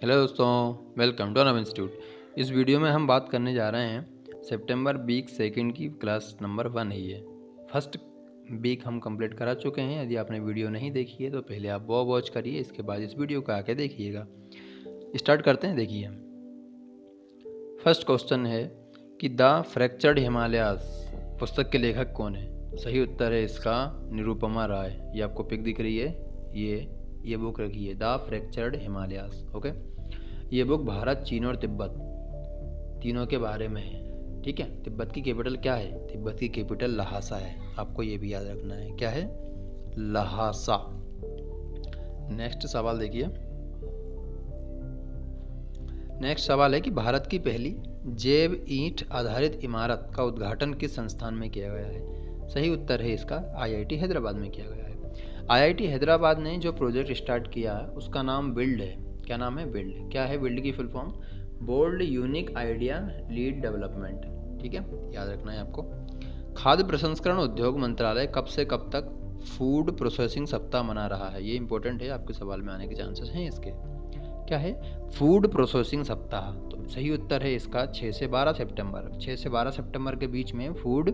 Hello दोस्तों, welcome to Anab institute. इस video में हम बात करने जा रहे हैं सितंबर वीक सेकंड की क्लास नंबर 1 है ये। फर्स्ट वीक हम कंप्लीट करा चुके हैं। यदि आपने वीडियो नहीं देखी है तो पहले आप वो वॉच करिए, इसके बाद इस वीडियो को आके देखिएगा। स्टार्ट करते हैं। देखिए, फर्स्ट क्वेश्चन है कि द फ्रैक्चर्ड हिमालयाज पुस्तक के लेखक कौन है। सही उत्तर है इसका निरुपमा राय। ये आपको पिक दिख रही है, ये बुक रखी है द फ्रैक्चर्ड हिमालयाज। ओके, ये बुक भारत, चीन और तिब्बत तीनों के बारे में है। ठीक है, तिब्बत की कैपिटल क्या है? तिब्बत की कैपिटल लहासा है। आपको ये भी याद रखना है, क्या है? लहासा। नेक्स्ट सवाल देखिए। नेक्स्ट सवाल है कि भारत की पहली जैव ईंट आधारित इमारत का उद्घाटन किस संस्थान में किया गया है। सही उत्तर है इसका आईआईटी हैदराबाद में किया गया है। आईआईटी हैदराबाद ने जो प्रोजेक्ट स्टार्ट किया है उसका नाम बिल्ड है। क्या नाम है? बिल्ड। क्या है बिल्ड की full form? Bold unique idea lead development. ठीक है, याद रखना है आपको। खाद्य प्रसंस्करण उद्योग मंत्रालय कब से कब तक फूड प्रोसेसिंग सप्ताह मना रहा है? ये इंपॉर्टेंट है, आपके सवाल में आने के चांसेस हैं इसके। क्या है? फूड प्रोसेसिंग सप्ताह। तो सही उत्तर है इसका 6 से 12 सितंबर। 6 से 12 सितंबर के बीच में फूड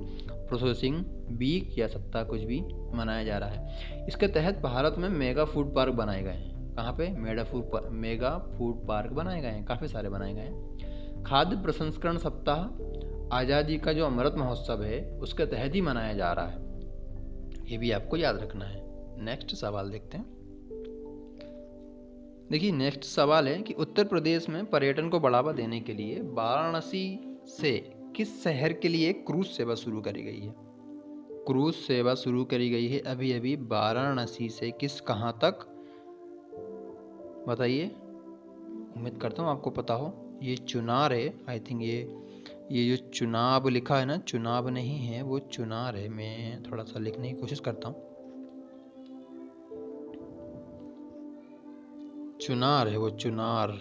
प्रोसेसिंग वीक या सप्ताह कुछ भी मनाया जा रहा है। इसके तहत भारत में मेगा फूड पार्क बनाए गए हैं। कहाँ पे? मेगा फूड पार्क बनाए गए हैं, काफ़ी सारे बनाए गए हैं। खाद्य प्रसंस्करण सप्ताह आज़ादी का जो अमृत महोत्सव है उसके तहत ही मनाया जा रहा है। ये भी आपको याद रखना है। नेक्स्ट सवाल देखते हैं। देखिए, नेक्स्ट सवाल है कि उत्तर प्रदेश में पर्यटन को बढ़ावा देने के लिए वाराणसी से किस शहर के लिए क्रूज सेवा शुरू करी गई है? क्रूज सेवा शुरू करी गई है अभी अभी वाराणसी से। किस कहाँ तक बताइए? उम्मीद करता हूँ आपको पता हो। ये चुनार है, आई थिंक। ये जो चुनाव लिखा है ना, चुनाव नहीं है, वो चुनार है। मैं थोड़ा सा लिखने की कोशिश करता हूँ। चुनार है वो, चुनार।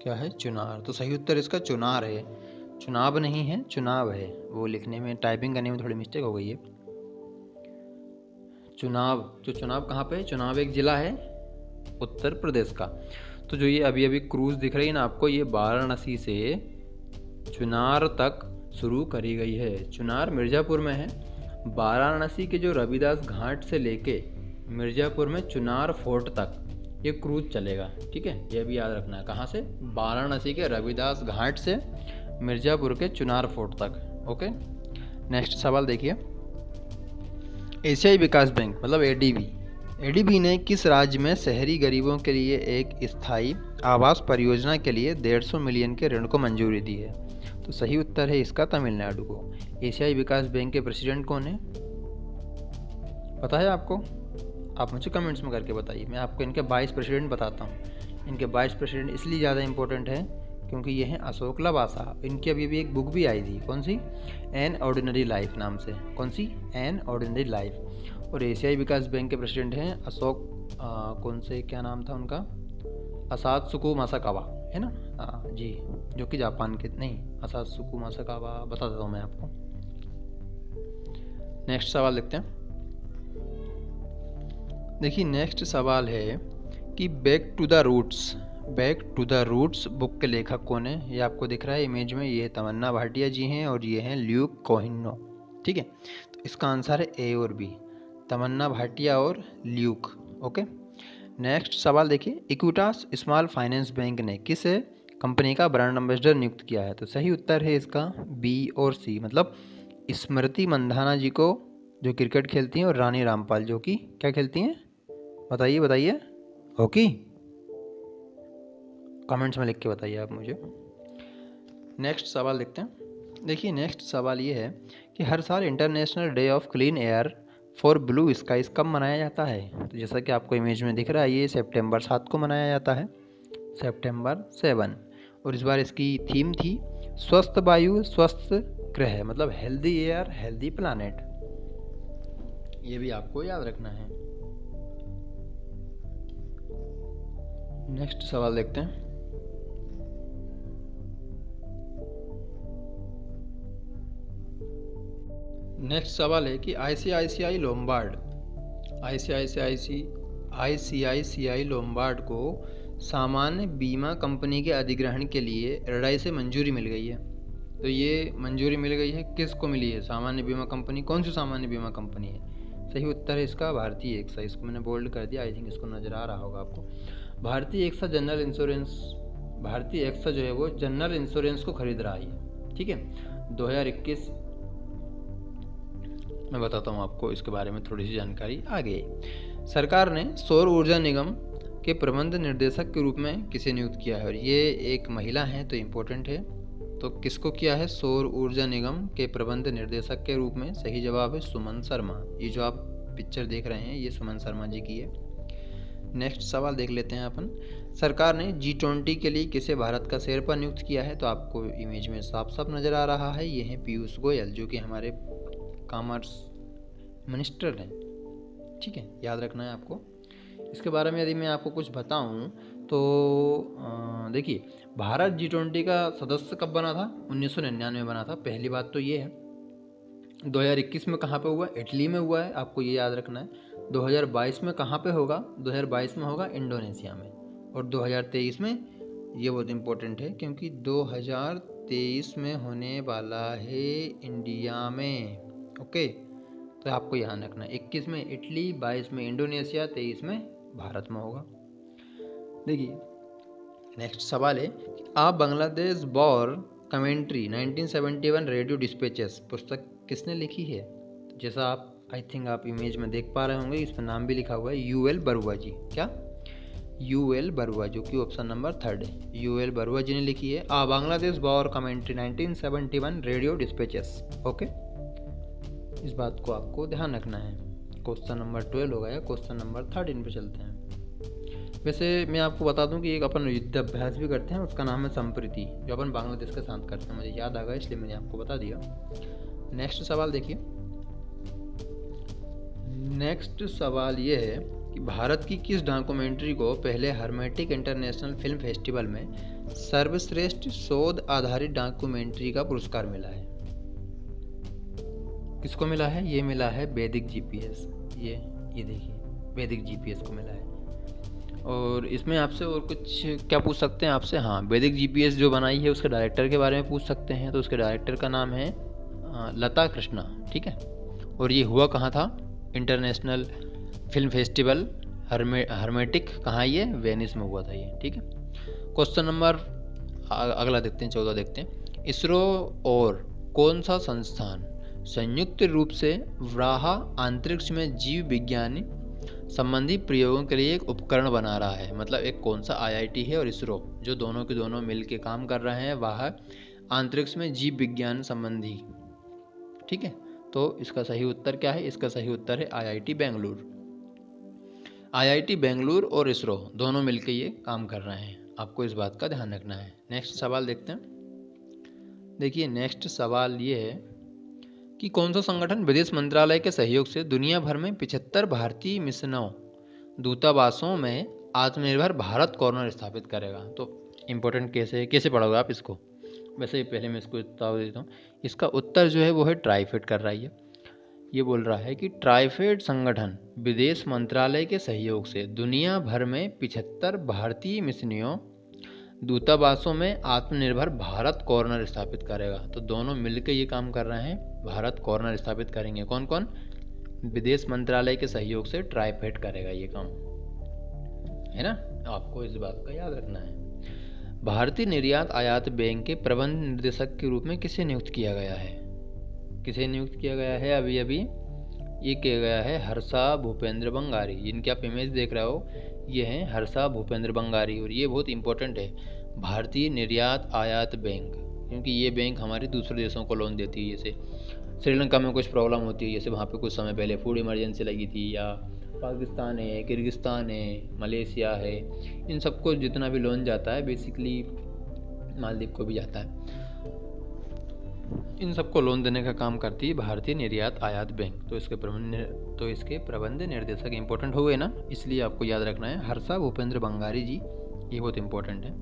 क्या है? चुनार। तो सही उत्तर इसका चुनार है, चुनाव नहीं है, चुनाव है। वो लिखने में, टाइपिंग करने में थोड़ी मिस्टेक हो गई है। चुनाव। जो चुनाव कहाँ पे है? चुनाव एक जिला है उत्तर प्रदेश का। तो जो ये अभी अभी क्रूज दिख रही है ना आपको, ये वाराणसी से चुनार तक शुरू करी गई है। चुनार मिर्ज़ापुर में है। वाराणसी के जो रविदास घाट से लेके मिर्ज़ापुर में चुनार फोर्ट तक ये क्रूज चलेगा। ठीक है, ये भी याद रखना है। कहाँ से? वाराणसी के रविदास घाट से मिर्ज़ापुर के चुनार फोर्ट तक। ओके, नेक्स्ट सवाल देखिए। एशियाई विकास बैंक मतलब एडीबी ने किस राज्य में शहरी गरीबों के लिए एक स्थायी आवास परियोजना के लिए 150 मिलियन के ऋण को मंजूरी दी है? तो सही उत्तर है इसका तमिलनाडु को। एशियाई विकास बैंक के प्रेसिडेंट कौन है? पता है आपको? आप मुझे कमेंट्स में करके बताइए। मैं आपको इनके 22 प्रेसिडेंट बताता हूँ। इनके 22 प्रेसिडेंट इसलिए ज़्यादा इंपॉर्टेंट है क्योंकि ये हैं अशोक लवासा। इनकी अभी भी एक बुक भी आई थी, कौन सी? एन ऑर्डिनरी लाइफ नाम से। कौन सी? An ordinary life. और एशियाई विकास बैंक के प्रेसिडेंट हैं अशोक कौन से, क्या नाम था उनका? असात्सुकु मासाकावा, है ना? जी, जो कि जापान के, नहीं, असात्सुकु मासाकावा बता देता हूँ मैं आपको। नेक्स्ट सवाल देखते हैं। देखिए, नेक्स्ट सवाल है कि back to the roots book के लेखक कौन है? ये आपको दिख रहा है इमेज में। ये तमन्ना भाटिया जी हैं और ये हैं ल्यूक कोहिनो। ठीक है, तो इसका आंसर है ए और बी, तमन्ना भाटिया और ल्यूक। ओके, नेक्स्ट सवाल देखिए। इक्विटास स्मॉल फाइनेंस बैंक ने किस कंपनी का ब्रांड एम्बेसडर नियुक्त किया है? तो सही उत्तर है इसका बी और सी, मतलब स्मृति मंधाना जी को, जो क्रिकेट खेलती हैं, और रानी रामपाल जो कि क्या खेलती हैं? बताइए बताइए। हॉकी? कमेंट्स में लिख के बताइए आप मुझे। नेक्स्ट सवाल देखते हैं। देखिए, नेक्स्ट सवाल ये है कि हर साल international day of clean air for blue skies कब मनाया जाता है? तो जैसा कि आपको इमेज में दिख रहा है, ये सितंबर 7 को मनाया जाता है, सितंबर 7। और इस बार इसकी थीम थी स्वस्थ वायु स्वस्थ ग्रह, मतलब हेल्दी एयर हेल्दी प्लानेट। ये भी आपको याद रखना है। नेक्स्ट सवाल देखते हैं। नेक्स्ट सवाल है कि आईसीआईसीआई आईसीआईसीआई लोम्बार्ड को सामान्य बीमा कंपनी के अधिग्रहण के लिए RBI से मंजूरी मिल गई है। तो ये मंजूरी मिल गई है, किसको मिली है? सामान्य बीमा कंपनी। कौन सी सामान्य बीमा कंपनी है? सही उत्तर है इसका भारतीय एक्सा। इसको मैंने बोल्ड कर दिया, आई थिंक इसको नज़र आ रहा होगा आपको। भारतीय एक्सा जनरल इंश्योरेंस, भारतीय एक्सा जो है वो जनरल इंश्योरेंस को खरीद रहा है, ठीक है। 2021 मैं बताता हूँ आपको इसके बारे में थोड़ी सी जानकारी आगे। सरकार ने सौर ऊर्जा निगम के प्रबंध निर्देशक के रूप में किसे नियुक्त किया है? और ये एक महिला हैं, तो इम्पोर्टेंट है। तो किसको किया है? सौर ऊर्जा निगम के प्रबंध निर्देशक के रूप में सही जवाब है सुमन शर्मा। ये जो आप पिक्चर देख रहे हैं ये सुमन शर्मा जी की है। नेक्स्ट सवाल देख लेते हैं अपन। सरकार ने G20 के लिए किसे भारत का शेरपा नियुक्त किया है? तो आपको इमेज में साफ साफ नज़र आ रहा है, ये है पीयूष गोयल, जो कि हमारे कॉमर्स मिनिस्टर हैं, ठीक है, याद रखना है आपको। इसके बारे में यदि मैं आपको कुछ बताऊं तो देखिए, भारत G20 का सदस्य कब बना था? 1999 में बना था। पहली बात तो ये है। 2021 में कहाँ पे हुआ? इटली में हुआ है, आपको ये याद रखना है। 2022 में कहाँ पे होगा? 2022 में होगा इंडोनेशिया में। और 2023 में, ये बहुत इम्पोर्टेंट है क्योंकि 2023 में होने वाला है इंडिया में, ओके। तो आपको यहाँ रखना है, 21 में इटली, 22 में इंडोनेशिया, 23 में भारत में होगा। देखिए नेक्स्ट सवाल है, आप Bangladesh war commentary 1971 radio dispatches पुस्तक किसने लिखी है? जैसा आप आई थिंक आप इमेज में देख पा रहे होंगे, इस पर नाम भी लिखा हुआ है, यूएल बरुआ जी। क्या? यूएल बरुआ, जो कि ऑप्शन नंबर 3 है। यूएल बरुआ जी ने लिखी है a Bangladesh war commentary 1971 radio dispatches, okay. इस बात को आपको ध्यान रखना है। क्वेश्चन नंबर 12 हो गया, क्वेश्चन नंबर 13 पे चलते हैं। वैसे मैं आपको बता दूं कि एक अपन युद्धाभ्यास भी करते हैं, उसका नाम है संप्रीति, जो अपन बांग्लादेश के साथ करते हैं। मुझे याद आ गया इसलिए मैंने आपको बता दिया। नेक्स्ट सवाल देखिए। नेक्स्ट सवाल ये है कि भारत की किस डॉक्यूमेंट्री को पहले हर्मेटिक इंटरनेशनल फिल्म फेस्टिवल में सर्वश्रेष्ठ शोध आधारित डॉक्यूमेंट्री का पुरस्कार मिला है? किसको मिला है? ये मिला है वैदिक जीपीएस। ये देखिए, वैदिक जीपीएस को मिला है। और इसमें आपसे और कुछ क्या पूछ सकते हैं आपसे? हाँ, वैदिक जीपीएस जो बनाई है उसके डायरेक्टर के बारे में पूछ सकते हैं। तो उसके डायरेक्टर का नाम है लता कृष्णा, ठीक है। और ये हुआ कहाँ था? इंटरनेशनल फिल्म फेस्टिवल हर्मेटिक, कहाँ? ये वेनिस में हुआ था ये, ठीक है। क्वेश्चन नंबर अगला देखते हैं, 14 देखते हैं। इसरो और कौन सा संस्थान संयुक्त रूप से व्राहा अंतरिक्ष में जीव विज्ञान संबंधी प्रयोगों के लिए एक उपकरण बना रहा है? मतलब एक कौन सा आईआईटी है और इसरो, जो दोनों के दोनों मिलकर काम कर रहे हैं वह अंतरिक्ष में जीव विज्ञान संबंधी, ठीक है। तो इसका सही उत्तर क्या है? इसका सही उत्तर है आईआईटी बेंगलुरु। आईआईटी बेंगलुरु और इसरो दोनों मिलकर ये काम कर रहे हैं, आपको इस बात का ध्यान रखना है। नेक्स्ट सवाल देखते हैं। देखिए नेक्स्ट सवाल ये है कि कौन सा संगठन विदेश मंत्रालय के सहयोग से दुनिया भर में 75 भारतीय मिशनों दूतावासों में आत्मनिर्भर भारत कॉर्नर स्थापित करेगा? तो इम्पोर्टेंट कैसे पढ़ोगे आप इसको? वैसे ही पहले मैं इसको बता देता हूँ। इसका उत्तर जो है वो है ट्राइफेड कर रहा है। ये बोल रहा है कि ट्राइफेड संगठन विदेश मंत्रालय के सहयोग से दुनिया भर में 75 भारतीय मिशनों दूतावासों में आत्मनिर्भर भारत कॉर्नर स्थापित करेगा। तो दोनों मिलकर ये काम कर रहे हैं, भारत कॉर्नर स्थापित करेंगे। कौन कौन? विदेश मंत्रालय के सहयोग से ट्राइफेड करेगा ये काम, है ना। आपको इस बात का याद रखना है। भारतीय निर्यात आयात बैंक के प्रबंध निर्देशक के रूप में किसे नियुक्त किया गया है? किसे नियुक्त किया गया है? अभी ये किया गया है हर्षा भूपेंद्र बंगारी। जिनकी आप इमेज देख रहे हो ये हैं हर्षा भूपेंद्र बंगारी। और ये बहुत इंपॉर्टेंट है, भारतीय निर्यात आयात बैंक, क्योंकि ये बैंक हमारे दूसरे देशों को लोन देती है। जैसे श्रीलंका में कुछ प्रॉब्लम होती है, जैसे वहाँ पे कुछ समय पहले फूड इमरजेंसी लगी थी, या पाकिस्तान है, किर्गिस्तान है, मलेशिया है, इन सबको जितना भी लोन जाता है, बेसिकली मालदीव को भी जाता है, इन सबको लोन देने का काम करती है भारतीय निर्यात आयात बैंक। तो इसके प्रबंध निर्देशक इंपॉर्टेंट हो गए ना, इसलिए आपको याद रखना है हर्षा भूपेंद्र बंगारी जी, ये बहुत इंपॉर्टेंट है।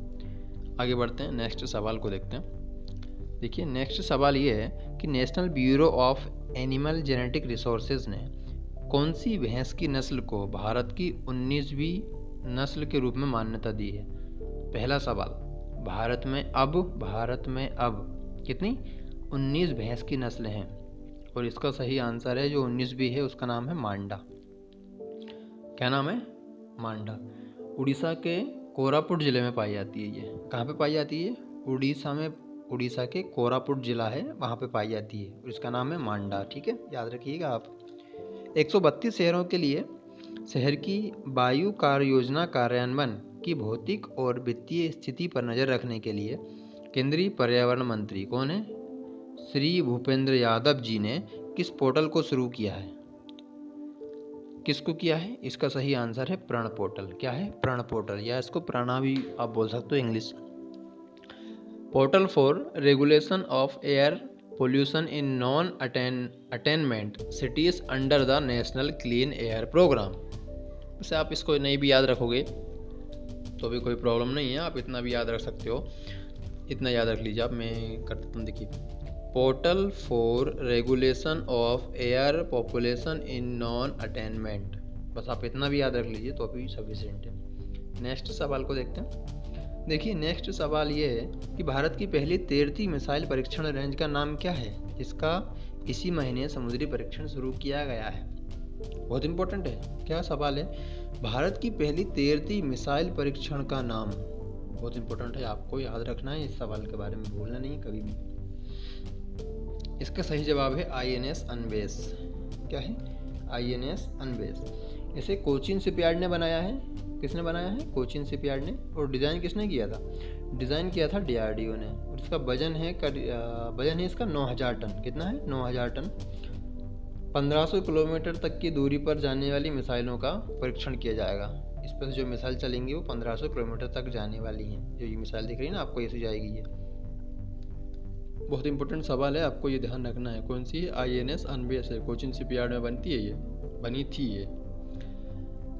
आगे बढ़ते हैं, नेक्स्ट सवाल को देखते हैं। देखिए नेक्स्ट सवाल ये है कि national bureau of animal genetic resources ने कौन सी भैंस की नस्ल को भारत की 19वीं नस्ल के रूप में मान्यता दी है? पहला सवाल, भारत में अब कितनी 19 भैंस की नस्ल हैं और इसका सही आंसर है जो 19वीं है उसका नाम है मांडा। क्या नाम है? मांडा। उड़ीसा के कोरापुट जिले में पाई जाती है। ये कहाँ पे पाई जाती है? उड़ीसा में। उड़ीसा के कोरापुट जिला है, वहाँ पे पाई जाती है और इसका नाम है मांडा। ठीक है, याद रखिएगा आप। 132 शहरों के लिए शहर की वायु कार्य योजना कार्यान्वयन की भौतिक और वित्तीय स्थिति पर नज़र रखने के लिए केंद्रीय पर्यावरण मंत्री कौन है? श्री भूपेंद्र यादव जी ने किस पोर्टल को शुरू किया है? किसको किया है? इसका सही आंसर है प्रण पोर्टल। क्या है? प्रण पोर्टल, या इसको प्रणा भी आप बोल सकते हो English. Portal for regulation of air pollution in non attainment cities under the national clean air programme. वैसे आप इसको नहीं भी याद रखोगे तो भी कोई प्रॉब्लम नहीं है, आप इतना भी याद रख सकते हो। इतना याद रख लीजिए आप, मैं कर देता हूँ। देखिए, portal for regulation of air population in non attainment, बस आप इतना भी याद रख लीजिए तो भी सफिशिएंट है। नेक्स्ट सवाल को देखते हैं। देखिए, नेक्स्ट सवाल ये है कि भारत की पहली तैरती मिसाइल परीक्षण रेंज का नाम क्या है, जिसका इसी महीने समुद्री परीक्षण शुरू किया गया है? बहुत इंपॉर्टेंट है। क्या सवाल है? भारत की पहली तैरती मिसाइल परीक्षण का नाम। बहुत इंपॉर्टेंट है, आपको याद रखना है, इस सवाल के बारे में भूलना नहीं कभी भी। इसका सही जवाब है INS अनबेस। क्या है? INS अनबेस। इसे कोचीन शिपयार्ड ने बनाया है। किसने बनाया है? कोचीन शिपयार्ड ने। और डिज़ाइन किसने किया था? डिज़ाइन किया था DRDO ने। और इसका वजन है इसका 9000 टन। कितना है? 9000 टन। 1500 किलोमीटर तक की दूरी पर जाने वाली मिसाइलों का परीक्षण किया जाएगा। इस पर से जो मिसाइल चलेंगी वो 1500 किलोमीटर तक जाने वाली हैं। जो ये मिसाइल दिख रही है ना आपको, ऐसी जाएगी ये। बहुत इंपॉर्टेंट सवाल है, आपको ये ध्यान रखना है। कौन सी है? INS अनबेस है, कोचीन शिपयार्ड में बनती है ये, बनी थी ये।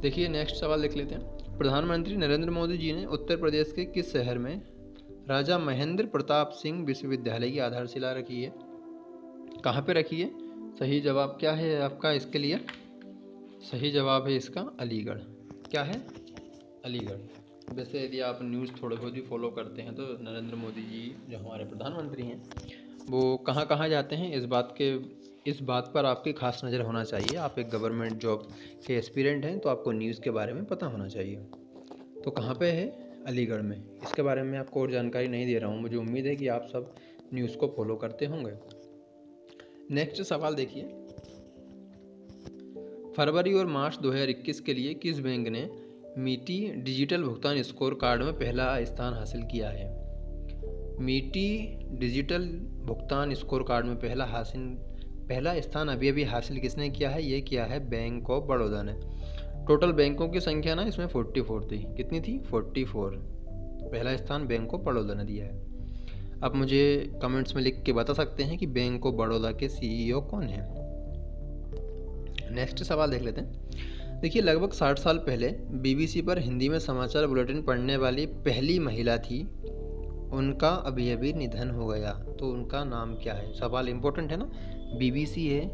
देखिए, नेक्स्ट सवाल देख लेते हैं। प्रधानमंत्री नरेंद्र मोदी जी ने उत्तर प्रदेश के किस शहर में राजा महेंद्र प्रताप सिंह विश्वविद्यालय की आधारशिला रखी है? कहाँ पे रखी है? सही जवाब क्या है आपका इसके लिए? सही जवाब है इसका अलीगढ़। क्या है? अलीगढ़। वैसे यदि आप न्यूज़ थोड़े बहुत भी फॉलो करते हैं तो नरेंद्र मोदी जी जो हमारे प्रधानमंत्री हैं वो कहाँ कहाँ जाते हैं इस बात पर आपकी खास नज़र होना चाहिए। आप एक गवर्नमेंट जॉब के एस्पिरेंट हैं तो आपको न्यूज़ के बारे में पता होना चाहिए। तो कहाँ पे है? अलीगढ़ में। इसके बारे में आपको और जानकारी नहीं दे रहा हूँ, मुझे उम्मीद है कि आप सब न्यूज़ को फॉलो करते होंगे। नेक्स्ट सवाल देखिए, फरवरी और मार्च 2021 के लिए किस बैंक ने मीटी डिजिटल भुगतान स्कोर कार्ड में पहला स्थान हासिल किया है? मीटी डिजिटल भुगतान स्कोर कार्ड में पहला स्थान अभी हासिल किसने किया है? ये किया है बैंक ऑफ बड़ौदा ने। टोटल बैंकों की संख्या ना इसमें 44 थी। कितनी थी? 44। पहला स्थान बैंक ऑफ बड़ौदा ने दिया है। आप मुझे कमेंट्स में लिख के बता सकते हैं कि बैंक ऑफ बड़ौदा के CEO कौन है। नेक्स्ट सवाल देख लेते हैं। देखिए, लगभग 60 साल पहले BBC पर हिंदी में समाचार बुलेटिन पढ़ने वाली पहली महिला थी, उनका अभी निधन हो गया, तो उनका नाम क्या है? सवाल इम्पोर्टेंट है ना। BBC है,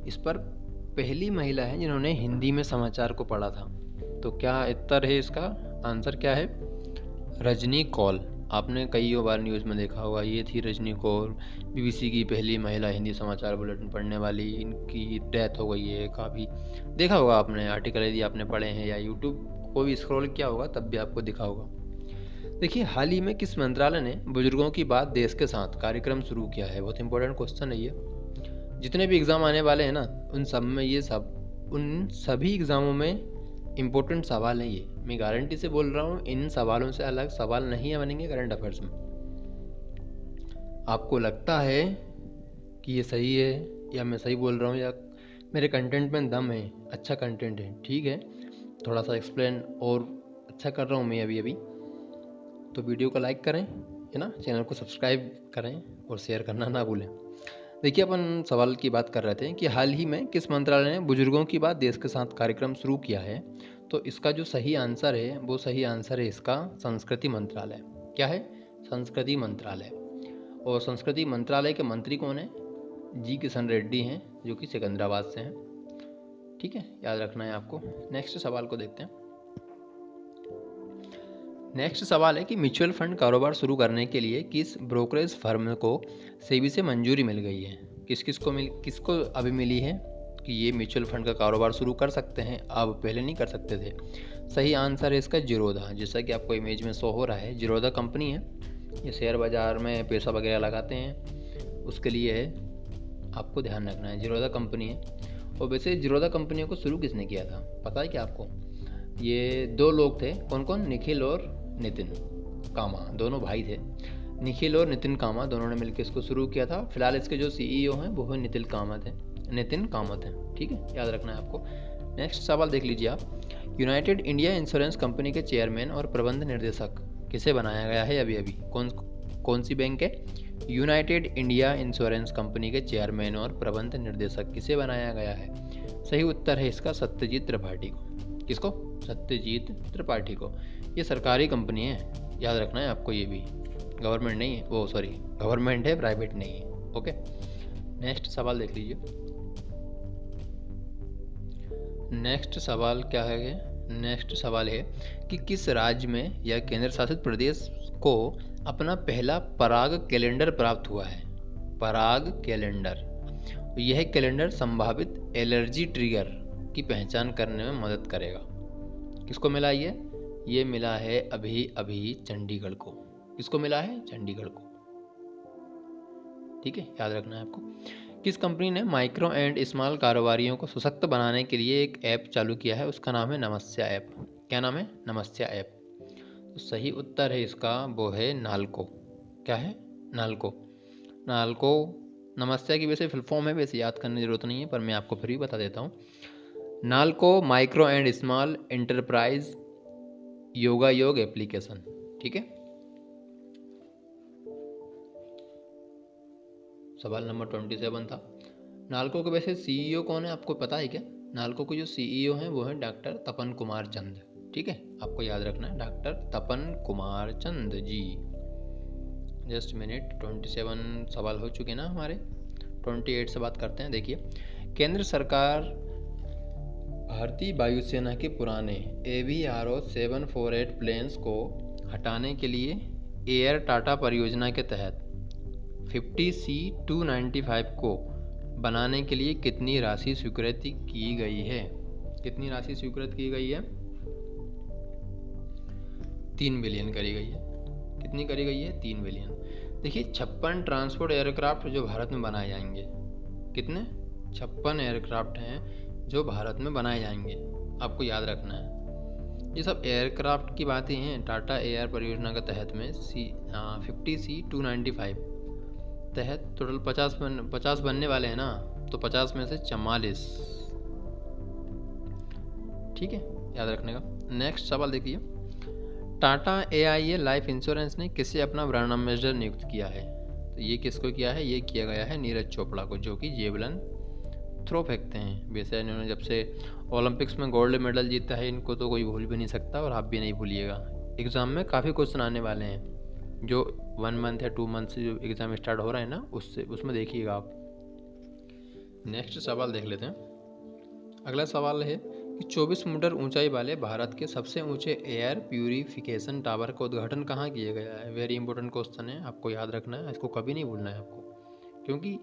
इस पर पहली महिला है जिन्होंने हिंदी में समाचार को पढ़ा था। तो क्या उत्तर है इसका? आंसर क्या है? रजनी कौल। आपने कई बार न्यूज़ में देखा होगा, ये थी रजनी कौल, BBC की पहली महिला हिंदी समाचार बुलेटिन पढ़ने वाली। इनकी डेथ हो गई है। काफ़ी देखा होगा आपने आर्टिकल, यदि आपने पढ़े हैं या यूट्यूब को भी स्क्रॉल किया होगा तब भी आपको दिखा होगा। देखिए, हाल ही में किस मंत्रालय ने बुजुर्गों की बात देश के साथ कार्यक्रम शुरू किया है? बहुत इंपॉर्टेंट क्वेश्चन है ये। जितने भी एग्ज़ाम आने वाले हैं ना उन सभी एग्ज़ामों में इम्पोर्टेंट सवाल है ये। मैं गारंटी से बोल रहा हूँ, इन सवालों से अलग सवाल नहीं बनेंगे करंट अफेयर्स में। आपको लगता है कि ये सही है या मैं सही बोल रहा हूँ या मेरे कंटेंट में दम है, अच्छा कंटेंट है, ठीक है, थोड़ा सा एक्सप्लेन और अच्छा कर रहा हूँ मैं अभी तो वीडियो को लाइक करें, है ना, चैनल को सब्सक्राइब करें और शेयर करना ना भूलें। देखिए, अपन सवाल की बात कर रहे थे कि हाल ही में किस मंत्रालय ने बुजुर्गों की बात देश के साथ कार्यक्रम शुरू किया है। तो इसका जो सही आंसर है वो सही आंसर है इसका संस्कृति मंत्रालय। क्या है? संस्कृति मंत्रालय। और संस्कृति मंत्रालय के मंत्री कौन है? जी किशन रेड्डी हैं, जो कि सिकंदराबाद से हैं। ठीक है, याद रखना है आपको। नेक्स्ट सवाल को देखते हैं। नेक्स्ट सवाल है कि म्यूचुअल फंड कारोबार शुरू करने के लिए किस ब्रोकरेज फर्म को सेबी से मंजूरी मिल गई है? किसको अभी मिली है कि ये म्यूचुअल फंड का कारोबार शुरू कर सकते हैं, अब पहले नहीं कर सकते थे? सही आंसर है इसका जीरोधा। जैसा कि आपको इमेज में शो हो रहा है, जीरोधा कंपनी है, ये शेयर बाज़ार में पैसा वगैरह लगाते हैं, उसके लिए है, आपको ध्यान रखना है, जीरोधा कंपनी है। और वैसे जीरोधा कंपनी को शुरू किसने किया था पता है क्या आपको? ये दो लोग थे, कौन कौन? निखिल और नितिन कामा, दोनों भाई थे। निखिल और नितिन कामा दोनों ने मिलकर इसको शुरू किया था। फिलहाल इसके जो सीईओ हैं वो है नितिन कामत हैं। ठीक है, याद रखना है आपको। नेक्स्ट सवाल देख लीजिए आप। यूनाइटेड इंडिया इंश्योरेंस कंपनी के चेयरमैन और प्रबंध निर्देशक किसे बनाया गया है अभी? कौन सी बैंक है? यूनाइटेड इंडिया इंश्योरेंस कंपनी के चेयरमैन और प्रबंध निर्देशक किसे बनाया गया है? सही उत्तर है इसका सत्यजीत त्रिपाठी को। किसको? सत्यजीत त्रिपाठी को। ये सरकारी कंपनी है, याद रखना है आपको, ये भी गवर्नमेंट नहीं है, वो सॉरी गवर्नमेंट है, प्राइवेट नहीं है। ओके, नेक्स्ट सवाल देख लीजिए। नेक्स्ट सवाल क्या है? नेक्स्ट सवाल है कि किस राज्य में या केंद्र शासित प्रदेश को अपना पहला पराग कैलेंडर प्राप्त हुआ है? पराग कैलेंडर, यह कैलेंडर संभावित एलर्जी ट्रिगर की पहचान करने में मदद करेगा। किसको मिला ये मिला है अभी चंडीगढ़ को। किसको मिला है? चंडीगढ़ को। ठीक है, याद रखना है आपको। किस कंपनी ने माइक्रो एंड स्मॉल कारोबारियों को सशक्त बनाने के लिए एक ऐप चालू किया है? उसका नाम है नमस्या ऐप। क्या नाम है? नमस्या ऐप। तो सही उत्तर है इसका वो है नाल्को। क्या है? नाल्को नमस्या की वैसे फुल फॉर्म है, वैसे याद करने की जरूरत नहीं है, पर मैं आपको फिर भी बता देता हूँ। NALCO micro and small enterprise योग एप्लीकेशन। ठीक है, सवाल नंबर 27 था। नाल्को के वैसे सीईओ कौन है आपको पता है क्या? नाल्को के जो सीईओ हैं वो हैं डॉक्टर तपन कुमार चंद। ठीक है, आपको याद रखना है, डॉक्टर तपन कुमार चंद जी। जस्ट मिनट, 27 सवाल हो चुके ना हमारे, 28 से बात करते हैं। देखिए, केंद्र सरकार भारतीय वायुसेना के पुराने AVRO 748 प्लेन्स को हटाने के लिए एयर टाटा परियोजना के तहत 50C-295 को बनाने के लिए कितनी राशि स्वीकृत की गई है? कितनी राशि स्वीकृत की गई है? 3 बिलियन करी गई है। कितनी करी गई है? 3 बिलियन। देखिए, 56 ट्रांसपोर्ट एयरक्राफ्ट जो भारत में बनाए जाएंगे। कितने? 56 एयरक्राफ्ट हैं जो भारत में बनाए जाएंगे, आपको याद रखना है। ये सब एयरक्राफ्ट की बातें हैं। टाटा एयर परियोजना के तहत में 50C-295 तहत टोटल 50 बनने वाले हैं ना, तो 50 में से 44। ठीक है, याद रखने का। नेक्स्ट सवाल देखिए। टाटा AIA लाइफ इंश्योरेंस ने किसे अपना ब्रांड एम्बेसडर नियुक्त किया है? तो ये किसको किया है? ये किया गया है नीरज चोपड़ा को, जो कि जेवलिन थ्रो फेंकते हैं। वैसे इन्होंने जब से ओलंपिक्स में गोल्ड मेडल जीता है, इनको तो कोई भूल भी नहीं सकता, और आप भी नहीं भूलिएगा। एग्ज़ाम में काफ़ी क्वेश्चन आने वाले हैं, जो 1 मंथ या 2 मंथ से जो एग्ज़ाम स्टार्ट हो रहा है ना, उसमें देखिएगा आप। नेक्स्ट सवाल देख लेते हैं। अगला सवाल है कि 24 मीटर ऊंचाई वाले भारत के सबसे ऊंचे एयर प्यूरिफिकेशन टावर का उद्घाटन कहाँ किया गया है? वेरी इंपॉर्टेंट क्वेश्चन है, आपको याद रखना है, इसको कभी नहीं भूलना है आपको। क्योंकि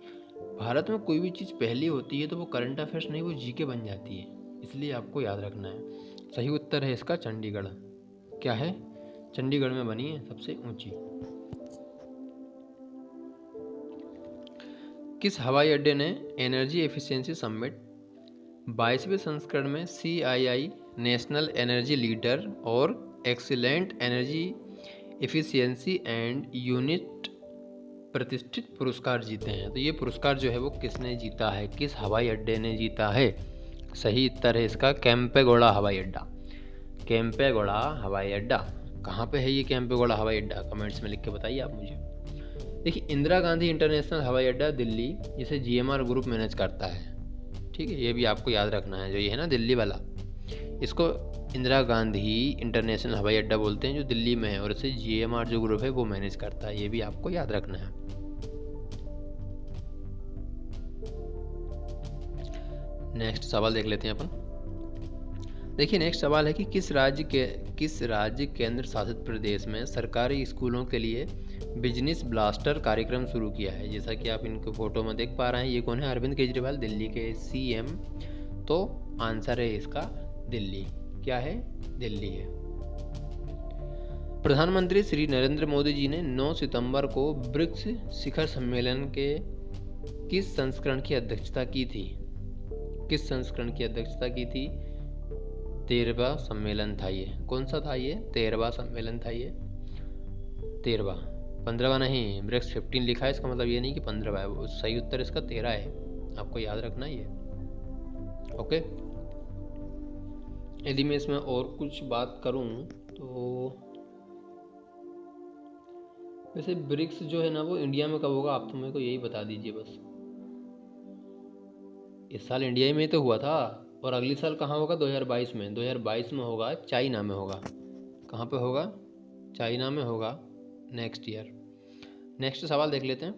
भारत में कोई भी चीज़ पहली होती है तो वो करंट अफेयर्स नहीं, वो जीके बन जाती है, इसलिए आपको याद रखना है। सही उत्तर है इसका चंडीगढ़। क्या है? चंडीगढ़ में बनी है सबसे ऊंची। किस हवाई अड्डे ने एनर्जी एफिशिएंसी समिट 22वें संस्करण में CII नेशनल एनर्जी लीडर और excellent energy efficiency and unit प्रतिष्ठित पुरस्कार जीते हैं? तो ये पुरस्कार जो है वो किसने जीता है? किस हवाई अड्डे ने जीता है? सही उत्तर है इसका केम्पेगौड़ा हवाई अड्डा। केम्पेगौड़ा हवाई अड्डा कहाँ पे है? ये केम्पेगौड़ा हवाई अड्डा कमेंट्स में लिख के बताइए आप मुझे। देखिए, इंदिरा गांधी इंटरनेशनल हवाई अड्डा दिल्ली, जिसे GMR ग्रुप मैनेज करता है। ठीक है, ये भी आपको याद रखना है। जो ये है ना दिल्ली वाला, इसको इंदिरा गांधी इंटरनेशनल हवाई अड्डा बोलते हैं, जो दिल्ली में है, और इसे GMR जो ग्रुप है वो मैनेज करता है। ये भी आपको याद रखना है। नेक्स्ट सवाल देख लेते हैं अपन। देखिए नेक्स्ट सवाल है कि किस राज्य केंद्र शासित प्रदेश में सरकारी स्कूलों के लिए बिजनेस ब्लास्टर कार्यक्रम शुरू किया है। जैसा कि आप इनको फोटो में देख पा रहे हैं, ये कौन है? अरविंद केजरीवाल, दिल्ली के सीएम। तो आंसर है इसका दिल्ली। क्या है? दिल्ली है। प्रधानमंत्री श्री नरेंद्र मोदी जी ने 9 सितंबर को ब्रिक्स शिखर सम्मेलन के किस संस्करण की अध्यक्षता की थी? किस संस्करण की अध्यक्षता की थी? 13वां सम्मेलन था ये। कौन सा था ये? 13वां सम्मेलन था ये। 13वां, 15वां नहीं। ब्रिक्स 15 लिखा है, इसका मतलब ये नहीं कि 15वां है। सही उत्तर इसका 13 है, आपको याद रखना ये। ओके, यदि मैं इसमें और कुछ बात करूं तो वैसे ब्रिक्स जो है ना वो इंडिया में कब होगा, आप तो मेरे को यही बता दीजिए बस। इस साल इंडिया में तो हुआ था, और अगली साल कहाँ होगा? 2022 में। 2022 में होगा, चाइना में होगा। कहाँ पे होगा? चाइना में होगा नेक्स्ट ईयर। नेक्स्ट सवाल देख लेते हैं।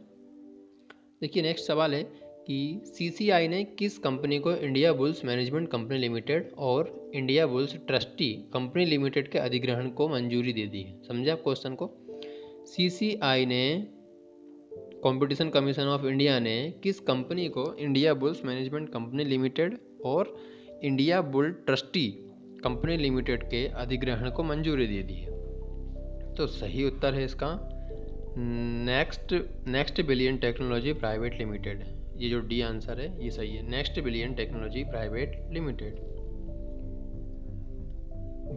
देखिए नेक्स्ट सवाल है कि सीसीआई ने किस कंपनी को India Bulls management company limited और India Bulls trustee company limited के अधिग्रहण को मंजूरी दे दी है? समझे आप क्वेश्चन को? सीसीआई ने, कंपटीशन कमीशन ऑफ इंडिया ने, किस कंपनी को India Bulls management company limited और India Bull trustee company limited के अधिग्रहण को मंजूरी दे दी है? तो सही उत्तर है इसका next billion technology private limited. ये जो डी आंसर है ये सही है, next billion technology private limited.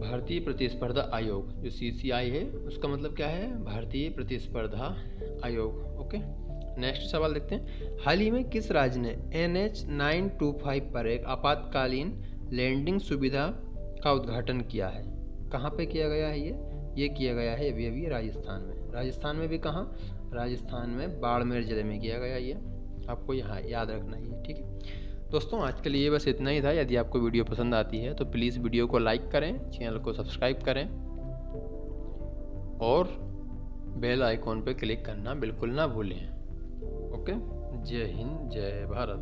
भारतीय प्रतिस्पर्धा आयोग, जो सीसीआई है उसका मतलब क्या है? भारतीय प्रतिस्पर्धा आयोग। ओके, नेक्स्ट सवाल देखते हैं। हाल ही में किस राज्य ने NH 925 पर एक आपातकालीन लैंडिंग सुविधा का उद्घाटन किया है? कहाँ पे किया गया है ये किया गया है अभी राजस्थान में। राजस्थान में भी कहाँ? राजस्थान में बाड़मेर जिले में किया गया ये, आपको यहाँ याद रखना है। ठीक है दोस्तों, आज के लिए बस इतना ही था। यदि आपको वीडियो पसंद आती है तो प्लीज़ वीडियो को लाइक करें, चैनल को सब्सक्राइब करें और बेल आइकॉन पर क्लिक करना बिल्कुल ना भूलें। ओके, जय हिंद, जय भारत।